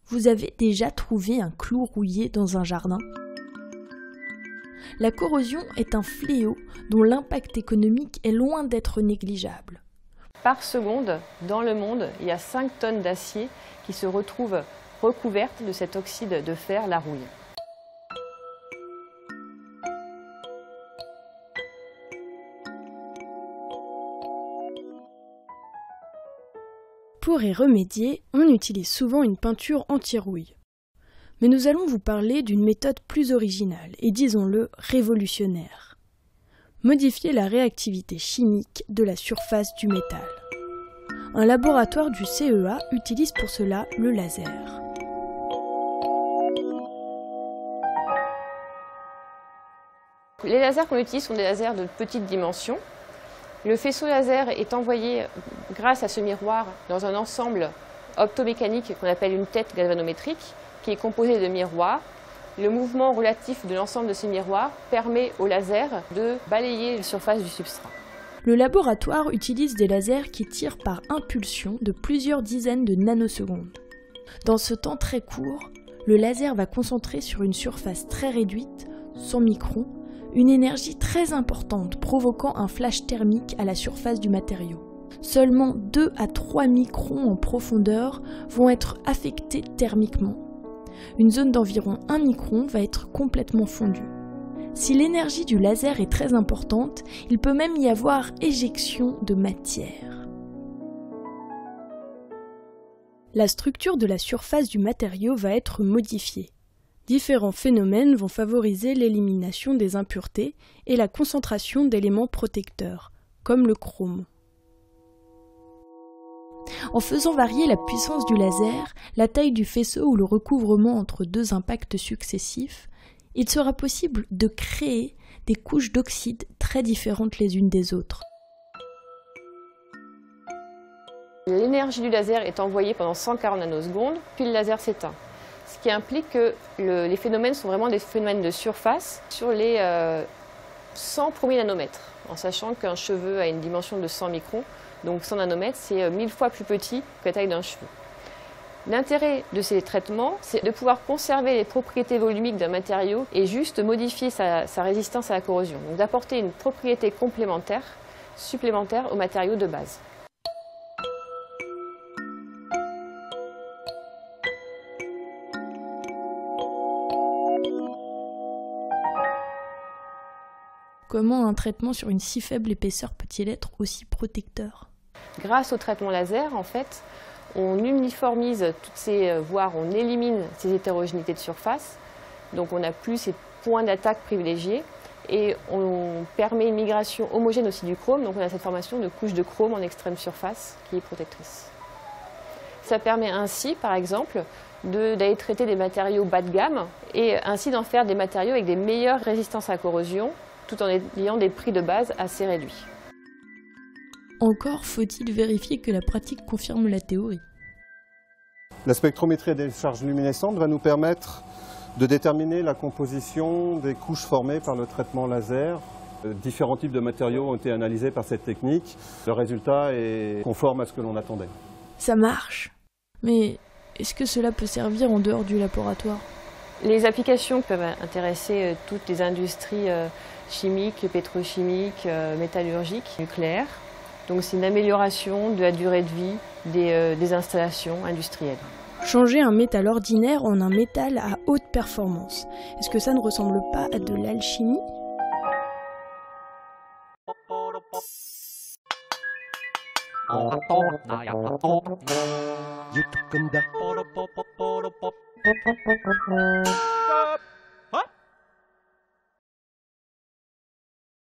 Vous avez déjà trouvé un clou rouillé dans un jardin ? La corrosion est un fléau dont l'impact économique est loin d'être négligeable. Par seconde, dans le monde, il y a 5 tonnes d'acier qui se retrouvent recouvertes de cet oxyde de fer, la rouille. Pour y remédier, on utilise souvent une peinture anti-rouille. Mais nous allons vous parler d'une méthode plus originale et, disons-le, révolutionnaire. Modifier la réactivité chimique de la surface du métal. Un laboratoire du CEA utilise pour cela le laser. Les lasers qu'on utilise sont des lasers de petite dimension. Le faisceau laser est envoyé grâce à ce miroir dans un ensemble optomécanique qu'on appelle une tête galvanométrique qui est composée de miroirs. Le mouvement relatif de l'ensemble de ces miroirs permet au laser de balayer la surface du substrat. Le laboratoire utilise des lasers qui tirent par impulsion de plusieurs dizaines de nanosecondes. Dans ce temps très court, le laser va concentrer sur une surface très réduite, 100 microns, une énergie très importante provoquant un flash thermique à la surface du matériau. Seulement 2 à 3 microns en profondeur vont être affectés thermiquement. Une zone d'environ 1 micron va être complètement fondue. Si l'énergie du laser est très importante, il peut même y avoir éjection de matière. La structure de la surface du matériau va être modifiée. Différents phénomènes vont favoriser l'élimination des impuretés et la concentration d'éléments protecteurs, comme le chrome. En faisant varier la puissance du laser, la taille du faisceau ou le recouvrement entre 2 impacts successifs, il sera possible de créer des couches d'oxyde très différentes les unes des autres. L'énergie du laser est envoyée pendant 140 nanosecondes, puis le laser s'éteint. Ce qui implique que les phénomènes sont vraiment des phénomènes de surface sur les 100 premiers nanomètres, en sachant qu'un cheveu a une dimension de 100 microns, donc 100 nanomètres, c'est 1000 fois plus petit que la taille d'un cheveu. L'intérêt de ces traitements, c'est de pouvoir conserver les propriétés volumiques d'un matériau et juste modifier sa résistance à la corrosion, donc d'apporter une propriété complémentaire, supplémentaire au matériau de base. Comment un traitement sur une si faible épaisseur peut-il être aussi protecteur ? Grâce au traitement laser, en fait, on uniformise voire on élimine ces hétérogénéités de surface. Donc on n'a plus ces points d'attaque privilégiés et on permet une migration homogène aussi du chrome. Donc on a cette formation de couche de chrome en extrême surface qui est protectrice. Ça permet ainsi, par exemple, d'aller traiter des matériaux bas de gamme et ainsi d'en faire des matériaux avec des meilleures résistances à la corrosion, tout en ayant des prix de base assez réduits. Encore faut-il vérifier que la pratique confirme la théorie. La spectrométrie des charges luminescentes va nous permettre de déterminer la composition des couches formées par le traitement laser. Différents types de matériaux ont été analysés par cette technique. Le résultat est conforme à ce que l'on attendait. Ça marche. Mais est-ce que cela peut servir en dehors du laboratoire ? Les applications peuvent intéresser toutes les industries chimiques, pétrochimiques, métallurgiques, nucléaires. Donc c'est une amélioration de la durée de vie des installations industrielles. Changer un métal ordinaire en un métal à haute performance, est-ce que ça ne ressemble pas à de l'alchimie ?